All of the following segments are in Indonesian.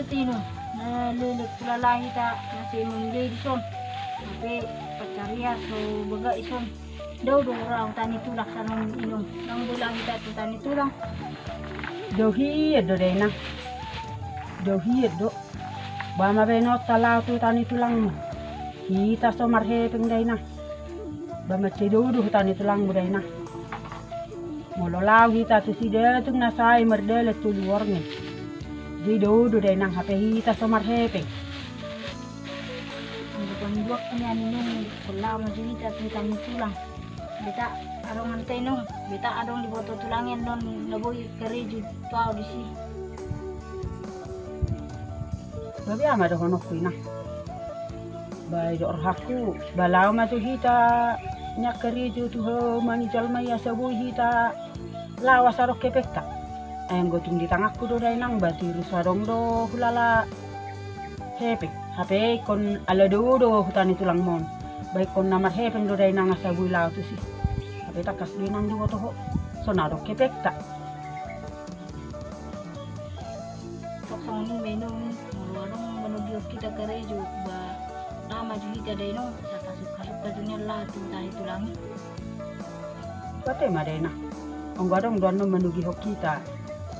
tino na lilik tulalahi ta nasi mengjadi son tapi pacaria so baga ison daw orang tani tulak sanong inom nang bulang kita tu tani tulang dohi do dena dohi do ba mabeno tala tu tani tulang mo kita so marhe peng dena ba macedo do tani tulang mo dena mololaw kita tu si de tung nasai merdele tu luar ni di do dena hape kita so marhe peng buat punya minum pulau masih kita tu tani tulang beta arong antai nong beta adong di botol tulangin non naboy kereju tau di si babi ama do honok kuina bai do orhaku balau ma tu hita nya kereju tu ho mani jalma ya sabu hita lawa sarok kepekta ayang gotung di tangakku do dai nang batu rusarong do hulala hepe hape kon ala do hutani tulang mon baik kon namar hepe do dai nang sabu lau tu si hape takas di nang do to ho sonarok kepekta kosong ni minum warung menuju kita kereju ba nama juga dai nong saka suka dunia lah tu tani tulangi bate madena onggadong dono menugi hokita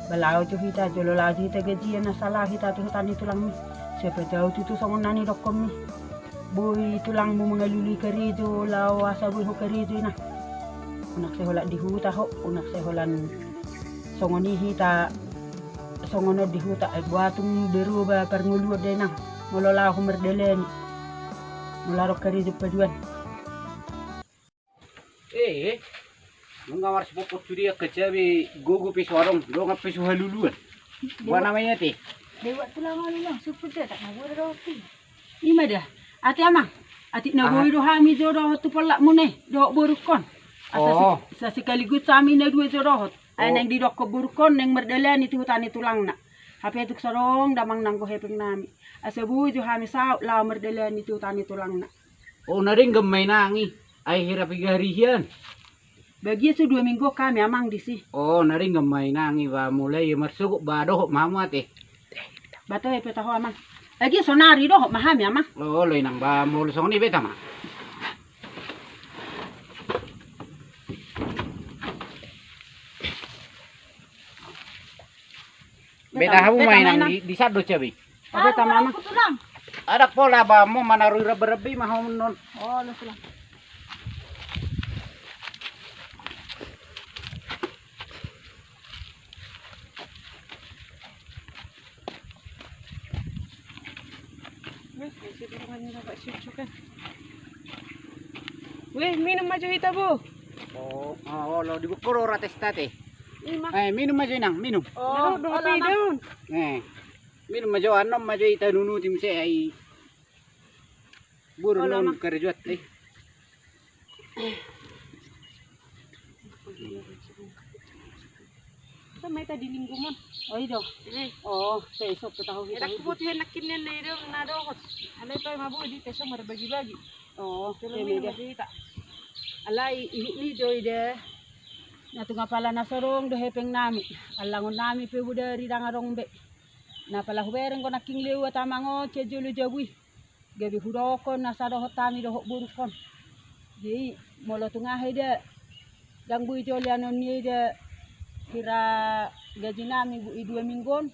balau tu hita jolo lagi te gaji na salah hita tu tani tulang ni siapa tahu tu songon nani dokom ni boy tulang mo mengaluli kerejo law asa boy ho kerejo na unak sehola di huta ho unak seholan songoni hita songono di huta ay buatung beru ba perngulu dena molola ho merdelen mularo kerejo paduan nungamar sepopot curi kerja bi gogo piswarong do ngapi suhaluluan buat namanya teh dewa tulangan ni lang super dah tak nak roti ima dah ati amang ati na boy do hami do tu polak mune do burukon Oh. asa sekaligus sami na dua jorohot ay nang di dok burukon nang merdelan itu tani tulang na hape tuk sarong damang nang go hepeng nami asa bu jo hami sao la merdelan itu tani tulang na oh naring gemay nangi ay hirap igarihian bagi su 2 minggu kami amang di si oh naring gemay nangi ba mulai masuk ba do mama teh bato hepe taho amang lagi sonari do mahami amang oh loy nang ba mul song ni beta ma beta habu main nang di sado cabi ada tamama tulang ada pola ba mo manaru rebi mah non oh lo tulang weh minum aja hita bu oh lo di bukuro ratestate lima minum aja nang minum oh do hape daun minum aja anom aja ita nunu tim se ai buru non kerjuat Sampai tadi minggu mon. Oh itu. Oh, besok tahu kita. Edak putih nakin nene do na do hot alay pa mabu di teso marbagi-bagi Oh, tulungan beda. mo kita Alay ini joy de. Natu nga pala nasarong do hepeng nami. Alangon nami pe budari dangarong be. Na pala hubereng ko naking lewa tamango chejulu jawi. Gabi huroko nasaro hotami do burukon. Di molo tungahe de. Dangbu jolianon ni de. Kira gaji nami bu 2 minggon.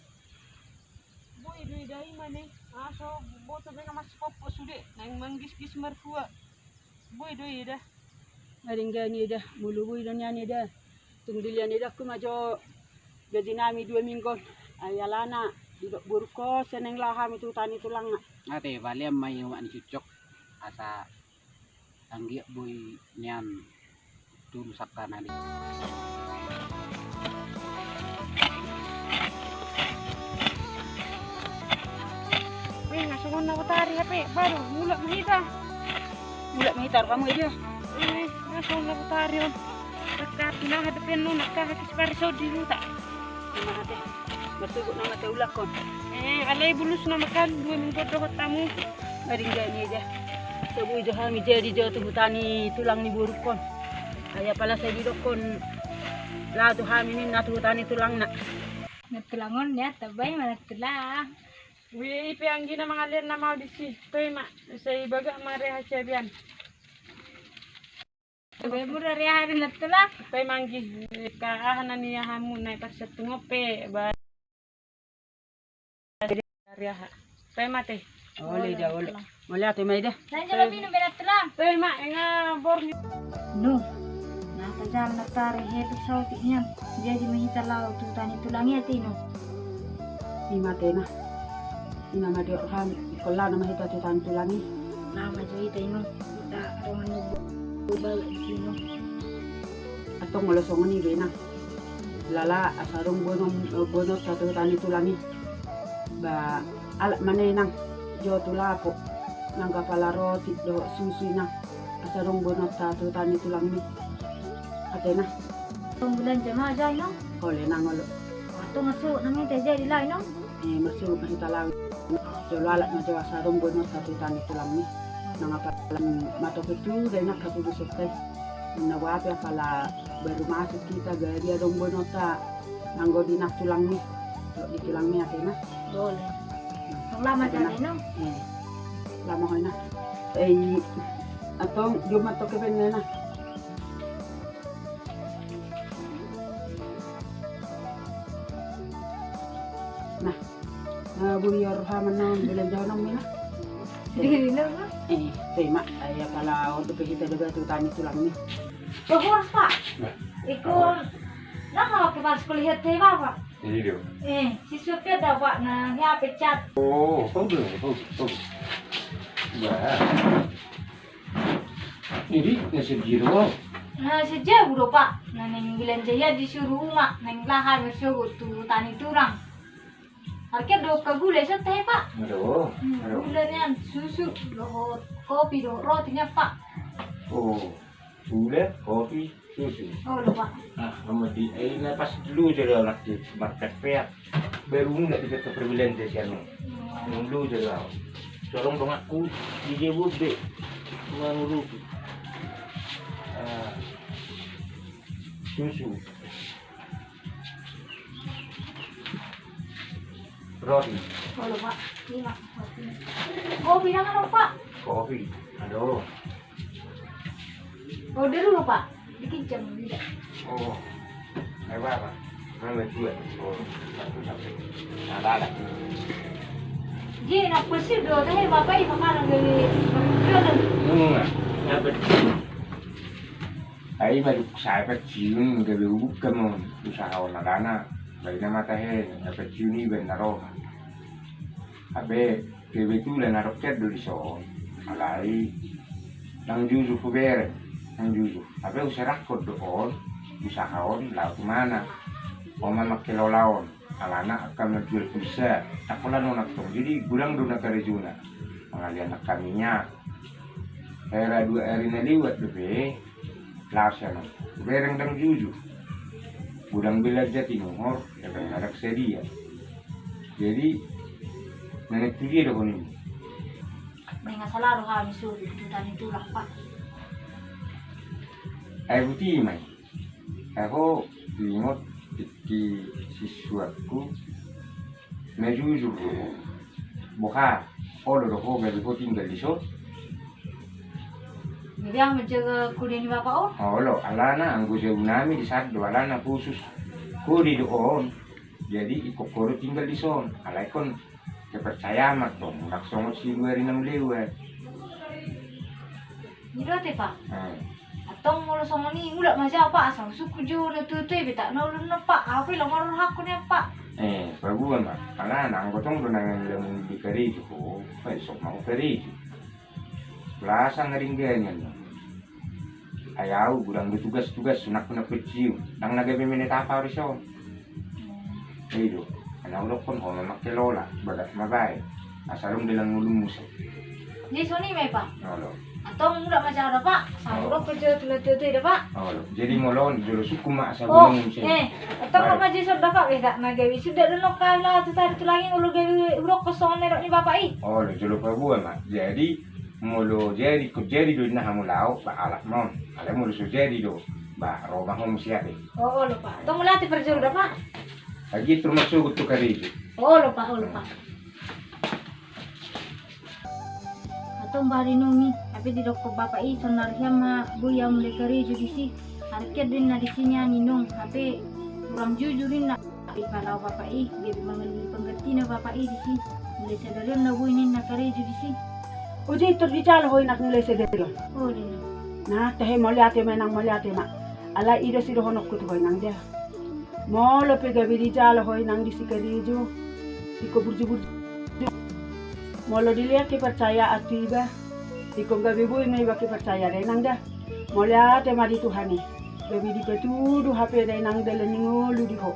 bu idu idai mane aso boto bena mas popo sude nang manggis-gis mertua bu idu ida Maringgani dah mulu bu idanya ni dah. Tungdilian ni dah kumajo gaji nami 2 minggon. Ayalana duduk burko seneng laham itu tani tulang nak. ate baliam may wan cucok asa anggi boy nian tulusak kanali weh ngasungon na utari hape baru mulak mahita Mulak menghitar kamu aja. ngasungon na utari on dekat na hadapin no nakakakis pariso di luta Nama hati. Bersuguk nama teulakon. alay bulus na makan 2 minggu dohot tamu Maringgani aja. Sebu johami jadi jatuh tani tulang ni burukon. Ayah pala saya didokon. Lah tu hami ni natu tani tulang nak. nagtulangon niya tabay managtulang Wi ipianggi na mga lir na mau di si. Toy ma sa ibaga mareha siya Sabi mo dari hari na tulak. Toy manggi kaahan na niya hamun na ipasat tungope ba. Riaha. Toy mate. Ole dah ole. Ole ate mai dah. Nandiyan na minum berat tulak. Toy ma nga borni. No. Nakajalan na tari hepi sauti niyan. Jadi mahita lau tu tani tulangnya tino. Imate na. Ina made ham kola na mahita tu tan tulangi. Nama cerita ino. Kita roman bubal tino. Atong ngolo songo ni bena. Lala asarong bonok satu tani tulangi. Ba alak manay nang jo tulapo nang kapala roti do susu na asarong bonok satu tani tulangi. Ate na. Bulan jama aja ino. Ole nang ngolo. Waktu masuk namin jadi lah ino. Masuk mahita lang. Jolo alat na jo asarong bonok satu tani tulangi. Nang apalan mato betul dan nak kapu busuk teh. Nawapi pala baru masuk kita gari adong bonota nanggo dinak tulang ni. Di tulang ni ate na. Boleh. Lama jadi ino. Lama hoy na. Atong jumat to kepen na. Nah, burior haman na bulan jauh mina. Diri na. Tema ay pala untuk kita daga tu tani tulang ni. Bagus pak. Ikut. Nak kalau kita kuliah teh pak. Iya. Si supir dah pak na ya pecat. Oh, bagus. Wah. Ini nasi jiro. Nah sejauh udah pak. Nah neng bilang jaya disuruh mak neng lahan bersyukur tu tani turang. Harga do kagule sa teh pak. Aduh. Gulanya susu, doh kopi, doh rotinya pak. Oh, gula, kopi, susu. Oh lo pak. Ah, kemudian ini pas dulu jadi anak di market peak. Baru nggak bisa keperbilan di sana. Dulu jadi awal. Sorong dong aku di jebut deh. Mengurus. Susu. Roti. Oh lo pak. Ini mak roti. Kopi jangan lo pak. Kopi. Aduh. Oh dulu lo pak. Dikit jam tidak. Oh. Apa? Mana tu? Oh. Ada. Jadi nak bersih doh teh bapak ini makanan dari jualan. Nunga. Apa? Ai baru saya cium ke lubuk kamu usaha olahraga. Bagi nama teh, apa cium ni benar. Abe kebetulan naruh cat dulu so, alai nang juju kuber, nang juju. Abe usaha kod doon, usahaon laut mana, oma makelolaon, alana akan menjual bisa, aku lah nona tong, jadi gurang dona kerjuna, pengalian kaminya, era 2 hari naliwat debe, laksana, bereng nang juju, gudang bilang jati nomor, yang ada sedia, jadi nenek tu dia dah ni. Mereka selalu kami suruh tu tani turang pak. Ai buti mai. Aku ingat di siswaku najujur boha olo roho gabi ko tinggal di so. Jadi yang menjaga kuliah ni bapak oh. Olo alana anggo jauh nami di saat do alana khusus ko di doon. Jadi ikokoro tinggal di son. Alai kon kepercayaan mat dong, nak songot si luar inam lewat. Ni roti pak. Atong mulu sama ni mulak macam apa asal suku jo na tu beta na ulun na pak. Apa lang marun hakko niya pak. Baguan mat. Karena nang gotong do nang ilang di kari ko, ay sok mau kari. Lasang ngaring ganyan. Ayaw gurang tugas-tugas sunak na kecil. Nang nagabi minit apa riso. Itu. Anak pun kalau memang kelola, badak mabai, asalum bilang ngulumus. Jadi soni mai pak. Olo. Atau mulak macam ada pak. Sampai kerja tu ada pak. Olo. Jadi molon, jolo suku mak asal Oh, ngulumus. atau kalau macam sudah pak beda magawi sudah ada lokal lah tu tadi tu lagi ngulu gawi urok kosong nerok ni bapak i. Olo, jolo perbuan mak. Jadi mulu jadi kujadi do nah mulau, ba alat mon. Ala mulu so jadi do, ba rumah hom siap. Oh, lupa. Atau mulai perjuang dah pak. Lagi termasuk untuk kari itu. Oh lupa. tong bari nungi tapi di dokter bapak i sonarnya ma bu yang mulai kari judisi harket din na di sini ninong tapi kurang jujurin na kalau bapak i dia mengenai pengerti na bapak i di sini mulai sadarin na bu ini na kari judisi Uji terdical hoy nak mulai sedero. oh din Nah, teh moliate menang moliate na. Ala ida sido honok kutu hoy nang dia. Molo pega bidical hoy nang disikarijo. Iko burju-burju. Molo dilihat ke percaya atiba. Iko gabi bui mai baki percaya dai nang dia. Moliate mari Tuhani. Gabi dipetudu HP dai nang dia leningulu diho.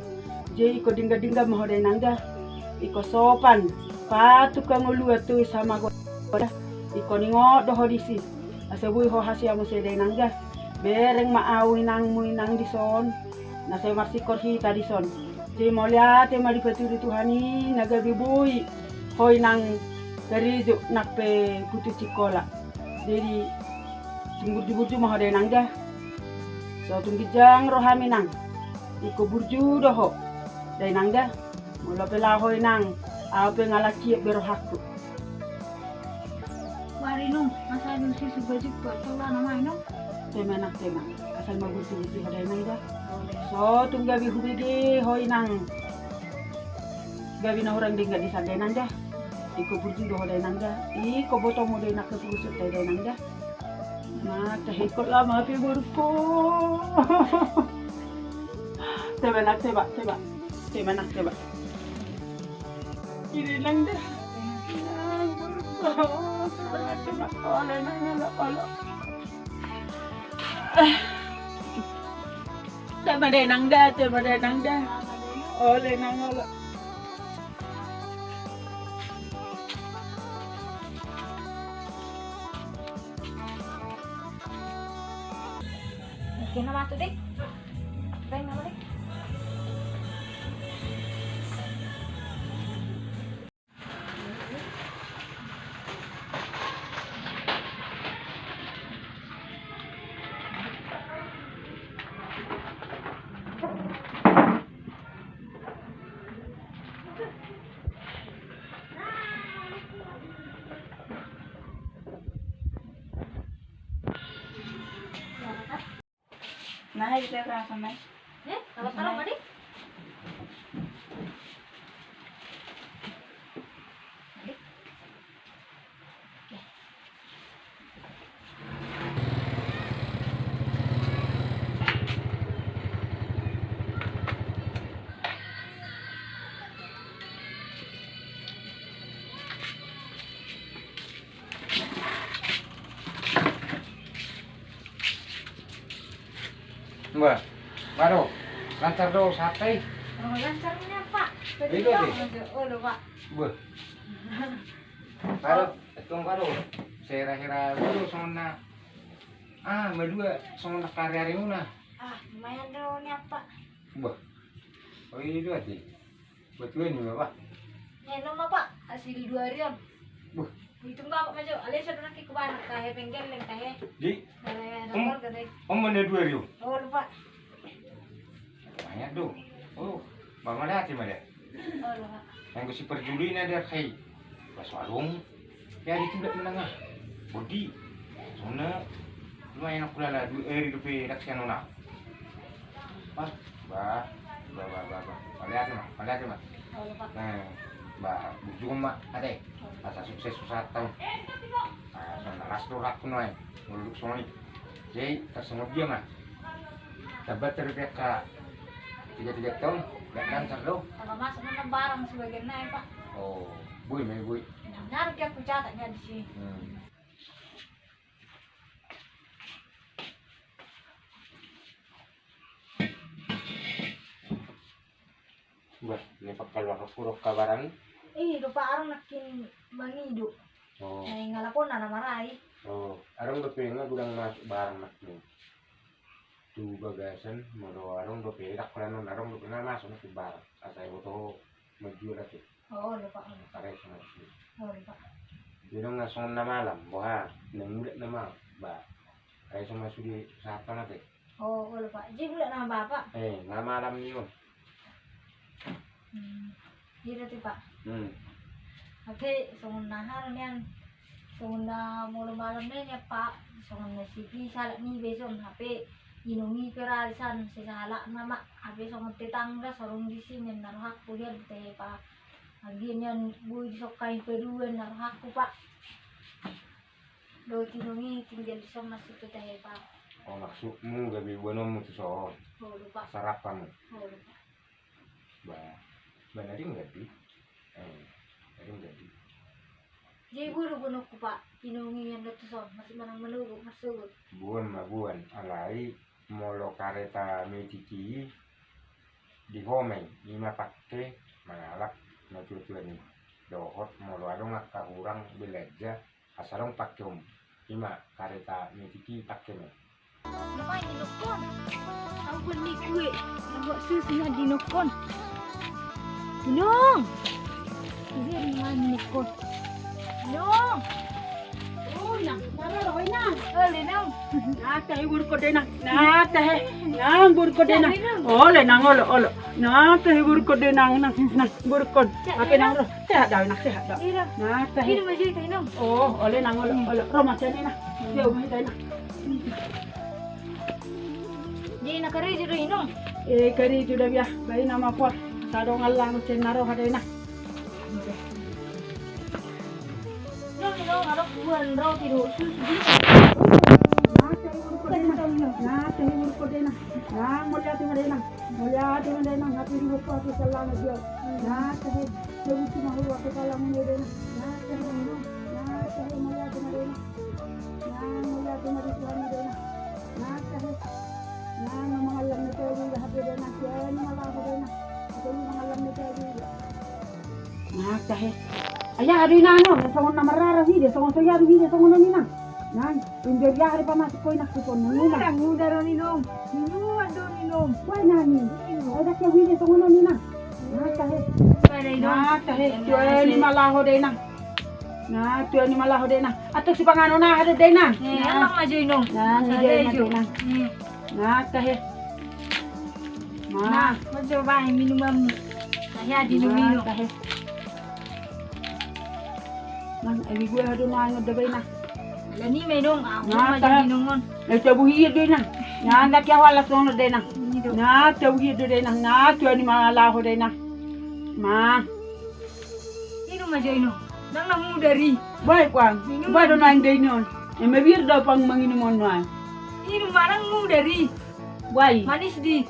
Je iko dingga-dingga moho dai nang dia. Iko sopan. Patu kangulu atu sama go. Iko ningo doho disi. Asa bui ho hasia mo se dai nang dia. Bereng maawi nang mui nang dison. Nasa marsikor hita dison. Je moliate mari petudu Tuhani naga bibui. Hoy nang karijo nakpe putu cikola. Jadi tunggu-tunggu mah ada nang dah. So tunggu jang rohami nang. Iko burju doho. Dai nang dah. Mula pela hoy nang. Apa ngalaki berohaku. bari nung masa nung si subajik ko tola na mai nung Tema nak tema. Asal mau burju ada nang dah. So tunggu gabi hubigi hoy nang. Gabi na orang dingga di sana nang dah. Iko burju doho dai nang dah. Iko botong mo dai nak kepusut dai nang dah. Nah, tahikot lah maaf ya burpo. Teba nak teba. Teba nak teba. Ini lang dah. Teba oleh nang ala. Teba dai nang dah. Oleh nang ala. oke na mato deh bang na deh Nah, kita rasa naik. kalau taruh tadi Mbak, baru lancar do sate. lancarnya pak Itu sih. oh lo pak Beuh. Baru itong baru. Sera-sera baru sona. Medua sona karya muna. lumayan dong nih pak Beuh. Oh ini dua sih. Betul ini Bapak. nyenom pak hasil 2 hari om Buh. itu enggak maju alisa dulu ke mana kahe penggel yang kahe Di nomor gede mana 2 ribu. oh lupa Banyak do. Oh, bang ada hati mana? oh lupa Yang si perjuli na dia kai. Pas warung. Ya di tidak menengah. Bodi. Sona lumayan aku lala 2 ribu laksana na. Pas ba. Malihat mah. oh lupa Nah, ba bujung mak ade. Asa sukses susah tahu. Sana las do rak kunoy. Muluk soni. Jadi tersemut dia mah. Dapat terbiak ka 3 tahun. Gak lancar do. kalau masuk mana barang sebagian naik pak Oh, bui. benar dia aku catatnya di sini Bah, ini pakai luar puruk kabaran. lupa arang nakin mangidu Oh, ngalapon na namaray arang do penga gudang masuk barang nak ni. Tu bagasan moro arang do penga kulan arang do penga masuk nak barang. Asai boto maju lagi. oh lupa Kare sama si. oh lupa Dino ngasong na malam, boha, nangulit na ma, ba. Kaya sama sudi sapa na te. oh lupa jadi bulan nama bapak Na malam ni yun. Iya tuh pak. Hmm. Tapi semunahan yang Sona mula malam ya Pak. Sona siki salak ni besok HP inungi peralisan sesalak nama HP sona tetangga sorong di sini naruh aku dia teh Pak. Agian bui disokai kedua naruh aku Pak. Do tinungi tinggal di sana situ teh Pak. Oh maksudmu gabi bonomu tu so Oh lupa. sarapan. Oh lupa. Benar enggak di? Enggak di. Jadi buru-buru ku Pak. Tinungi yang tu son masih manang menunggu masuk. Buan alai molo kareta metiki di home lima pakai mangalak na tujuan ni dohot molo adong ngaka kurang belajar asalong pakai lima kareta metiki pakai me Lupa ini nukon. Ampun ni kue. Buat susunya di nukon. Nung. Ini mana nukon? Nung. Oh, nang mararoy na. Oli nung. Natahe burko dena. Natahe. Nang burko dena. Ole nang olo. Natahe burko dena nang burko. Ape nang ro. Sehat daw nak sehat daw. Ira. Natahe. Ini masih tahu nung. Oh, ole nang olo. Roma chane na. Yo mai dai na. Jadi nak kerja dulu nung. Kari juda biya. Bai nama ko. Sadong Allah no cenaro hadai na. Nung ada buan raw tidur susu. Natahe burko dena. Nang mulyati madena. Hati di buku aku salam dia. Natahe. Lewu mahulu aku salam madena. Natahe mulyati madena. Mulyati madena. Natahe. Nang mengalam na tayo ng lahat din na siya ni malabo din na. Ito yung mengalam na tayo. Natahe. Aya hari na ano, sa na mararahi de, sa so yari de, sa na nina. Nang, hindi yari pa masuk ko nakupon nina. Ang muda raw ni nung. Ninuan daw ni nung. Why nani? Ay dak ya de, sa na nina. Natahe. Para nung. Natahe. Tuwa ni malaho din na. Tuwa ni malaho din na. Ato si pangano na hado din na. Anak maju nung. Nang, hindi na. Natahe. Nah, macam bahan minuman saya di minum. Natahe. Nang, ay gue hado na ang dabay na. Lani minum, aku Nah, macam tak. minumon. Nagtabuhi din na. Nanda kya wala sono din na. Nagtabuhi din na. Nagtabuhi ni malaho din na. Ma. Minum aja ini. Nang namu dari. Baik kwang. Ba do na din yon. E mabir daw pang manginumon na. Minum barang mu dari. Wai. Manis di.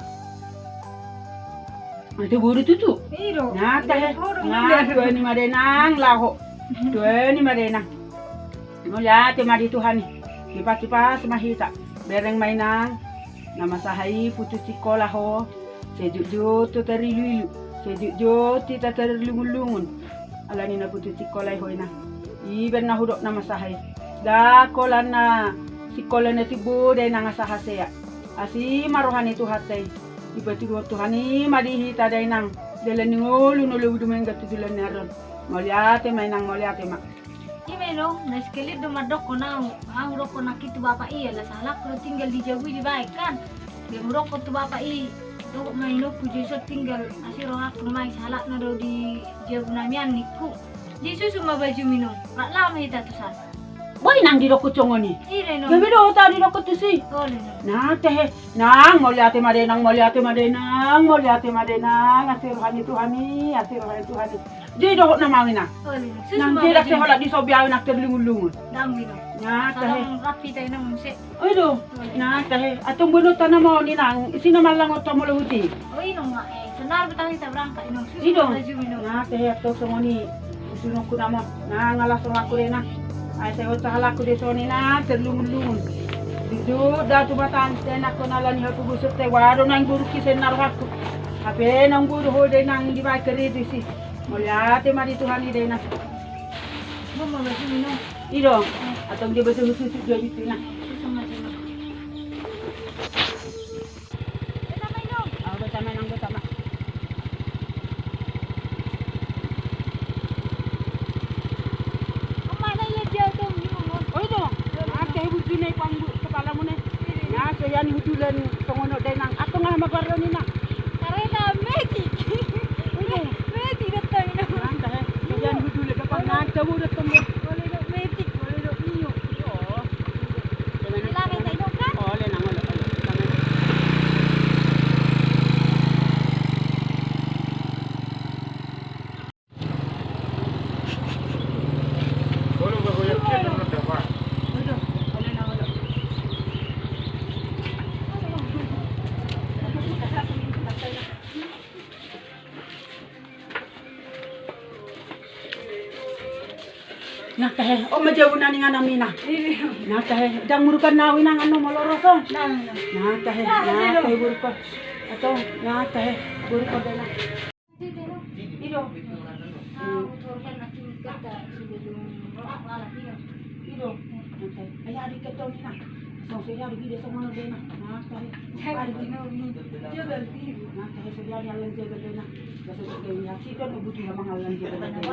Ate buru tutu. Iro. Natahe. Nagtabuhi ni madenang laho. Tuwe ni madenang. Mula te mari Tuhan. Kipas-kipas mahita. Bereng mainang. Namasahay putus sekolah ho. Sejuk tu terilu. Sejuk tita terlungun-lungun. Alani na putus sekolah ho na. Iben na hudok namasahay. Da kolan na sekolah na tibu day na ngasahasaya. Asi marohan itu hatay. Iba tu Tuhani madihita day nang. Dalan ngulu nulu dumen gatudulan naron. Moliate mainang moliate mak. Minum, na sekali do madok ko na. Ang roko na kitu bapak iya lah salah kalau tinggal di Jawa di baik kan. Dia roko tu bapak i. Do maino ku jesot tinggal asiro aku mai salah na do di Jawa namian niku. Yesus cuma baju minum. Rak lama itu tu salah. Boy nang di roko chongoni. Ire no. Gabi do ta di roko tu si. Boleh no. Natahe. Nang moliate madenang. Asirohan Tuhani. Jadi dohok na mawina. Boleh no. Nang tidak seholat di sobiaw nak terlungun-lungun. Dam minum. Natahe. Salam rapi tayo nang musik. Oy do. Natahe. Atong bunutan na mo ni nang sinamalang o tamuluhuti. Oh inom nga eh. Senar betah kita berangkat inom. Ido. Baju minum. Natahe ato sumoni. Usunong ko na mo. Nangalasong ako rin na. Ay sayo sa halak ko di soni na terlungun-lungun. Didu datu batang sen ako nalan ha pugusot te waro nang guru kisen narhak ko. Ape nang guru ho de nang di ba keri di si. Moliate mari Tuhani de na. Mama baju minum. Ido. Atong di betul husus dia itu na. Sama minum. Kita minum. Ako tama nang tama. Mama na iya dia tu minum. Oy do. Ate hudu na pang kepala mo na. Na so yan hudulan tongono de nang atong nga magaro ni na. Karena metik. Metik datang minum. Nang tahe. So yan hudulan ka pang nang tawo na tonggo. Boleh dok metik. Boleh Nah teh, majauh nani ngana mina. Nah teh, dang murukan nawi nang anu moloroson. Nah teh, burukan. Atau nah teh, burukan dana. Ido. Ido. Ayah adik ketong ni nak. So saya adik dia sama dena. Nah teh, adik ni jaga di. Nah teh saya yang jaga dena. Kasi kaya si kan butuh mahal yang jaga dena.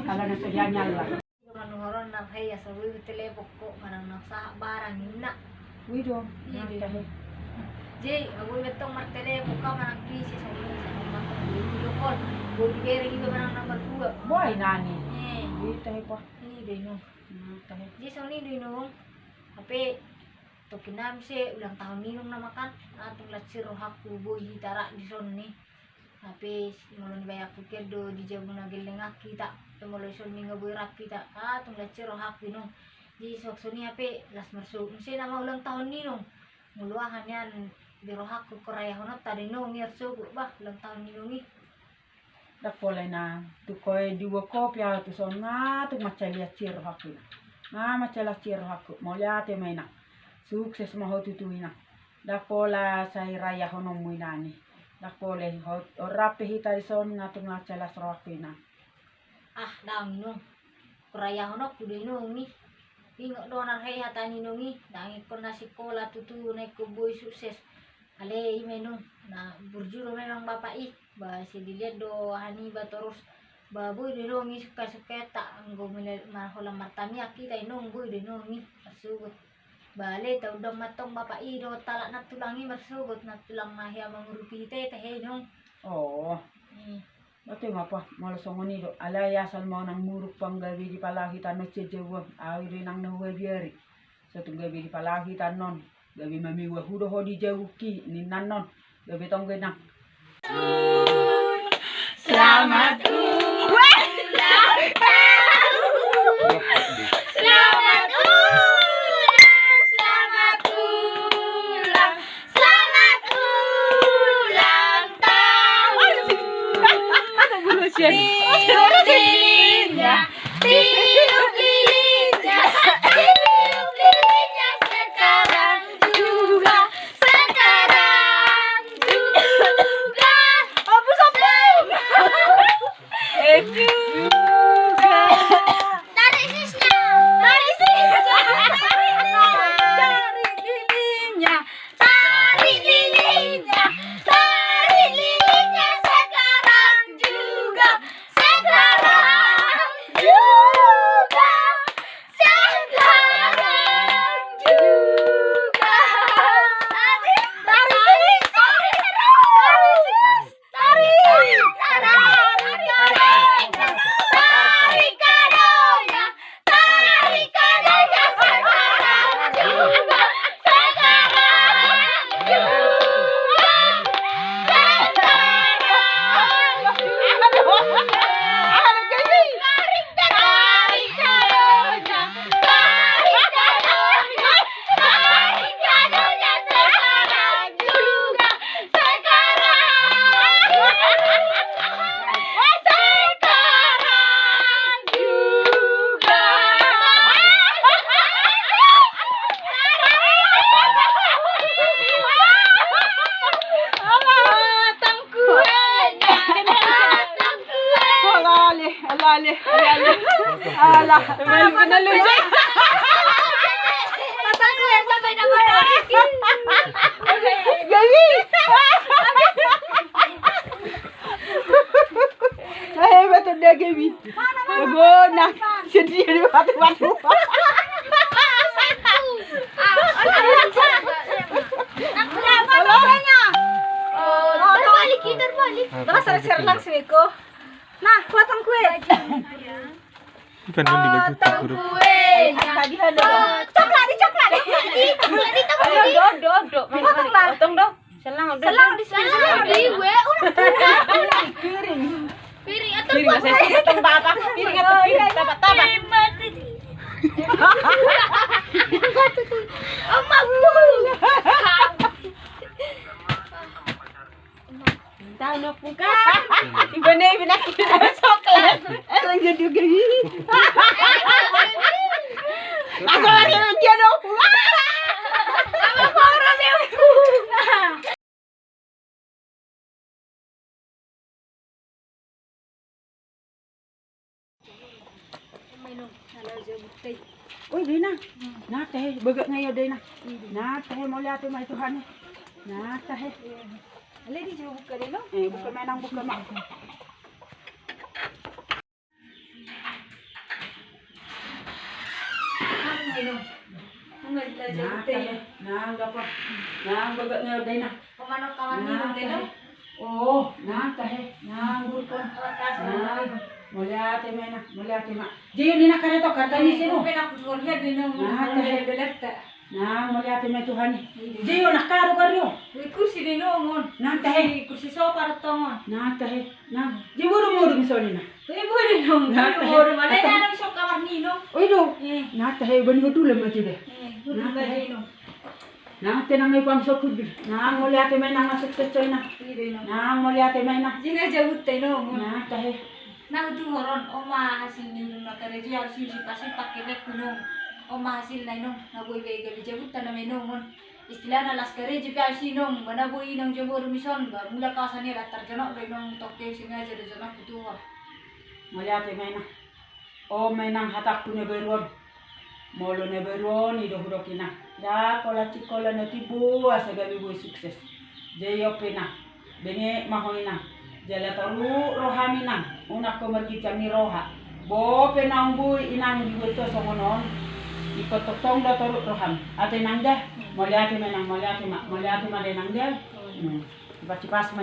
Kalau na saya nyala. Manuhoron na kaya sa wiwi telepok ko manang nasa barang ina. Wido. Nah teh. Jay, aku betong martelepok ka manang kisi sa wiwi sa mga video call. Budi beri juga manang number 2. Boy nani. Eh, Teh pa. ini deh no. Nah teh. Jay sa ni deh no. Tapi tokin namin si ulang tahun ninong na makan. Atong latsiro haku boy hitara di son ni. Tapi mulon bayak pikir do di jauh na geleng kita. Tumuloy son ni nga boy rap kita. Atong latsiro haku no. Di sok ni ape las marso. Kasi na ulang tahun ninong. Muluahan yan. Biro haku koraya honot tadi no ngirso ba ulang tahun ninong ni. Dak pole na tukoy dua kopya tu son nga tu macalia ciro haku na. Nga macalia ciro haku. Molia te maina. Sukses maho tutuina. Dak pola say raya honom muinani. Dak pole rapi hita di son nga tu macalia ciro haku na. Ah daang ninong. Koraya honot kudo ninong ni. Ingok donar hay hata ninong ni. Dangi ko na sikola tutu na kuboy sukses. Ale imenong na burjuro memang bapak ba si dilihat do hani ba terus ba boy de nongi suka tak anggo maholam martamia kita inong boy de nongi masugot bale tau dong matong bapak do talak na tulangi masugot na tulang mahia mangurupi teh nong. Oh. Bate ngapa malasong ni do alayasan mo nang muruk panggabi di palahitan no cejewo awi rin ang nahuwe biari. Sa tung gabi di palahitan non. Gabi mamiwa hudo ho di jauh ki ni nanon gabi tong genang. Selamat ulang tahun. Selamat ulang. Selamat ulang. Selamat ulang tahun. Tiup lilinnya. Tiup lilinnya. Tiup lilinnya sekarang juga. Sekarang juga. Apa sampai? Juga. Tarik sisnya. Tarik sisnya. Tarik lilinnya. Tarik lilinnya. Tarik lilinnya sekarang juga. Sekarang juga. Sekarang juga. Tarik. Tarik kadonya. Tarik kadonya sekarang juga. Sekarang juga. Alale. Alah, malu lucu. Matang ko yan sabay na ko. Gabi. Ay, betul dia Gabi. Bona, sedih dia batu-batu. Terbalik. Terus ser-ser langsung ko. Nah, potong kue. Bukan yang dibagi huruf. Tadi ada. Coklat. Do. Potong do. Selang di sini. Piring. Piring saya potong apa? Piring atau piring tapak. Tahu nak bukan? Ibu ni coklat. Orang jadi gini. minum. Kalau jabut teh. Uy, Dina. Nah, teh, bagak ngayon, Dina. Nah, teh, mau lihat mai Tuhan. Nah, teh. Ale di jauh buka deh no. Buka menang, buka mak. Minum. Enggak kita Nah, jauh teh. teh. Nah, apa? Nah, bagak ngayon, Dina. Pemano kawan minum deh no. Oh, nah, teh. Nah, buka. Makasih. Nah, mau lihat mai nak, mau lihat mak. Jiyo, Dina, kare to, kata ni sino. Pena aku lihat minum. Nah, Ada belet tak. Nah, mau lihat mai Tuhan. Jiyo, nak karo karyo. Kursi deh no mon. Nah, teh. Kursi sofa tongon. Nah, teh. Nah, jiyo muru misalnya. Ibu deh no. Nah, teh. Baru mana ada sok kamar ni no. Uy, do. Eh. Nah, teh, bani hutu lama deh. Udah baju no. Nah, tenang may pamsokod. Nah, mo lihat may nang masuk ke na. Iya no. Nah, mo lihat may na. Jika jauh teh no. Nah, teh. Nah itu horon oma hasil ni nung nakare jual si pasti pakai lek kuno. Oma hasil na nung naboy gay gabi jabut tanam nung mon. Istilah na laskare juga si nung mana boy nung jabur mison ba mula kasan ni latar jono gay nung toke singa jadi jono kutuwa. Mo lihat may na. O may nang hatak ko na beron. Molo na beron ido kina. Ya, kola cikola na tibu asa gabi boy sukses. Jayo pina. Benge mahoy na. Jala taru rohami nang. Una ko margita ni roha. Bo penang boy inang dibuto sa monon. Ikototong da taru roham. Ate nang dah. Mo lihat may nang, mo lihat ma de nang dah. Cipas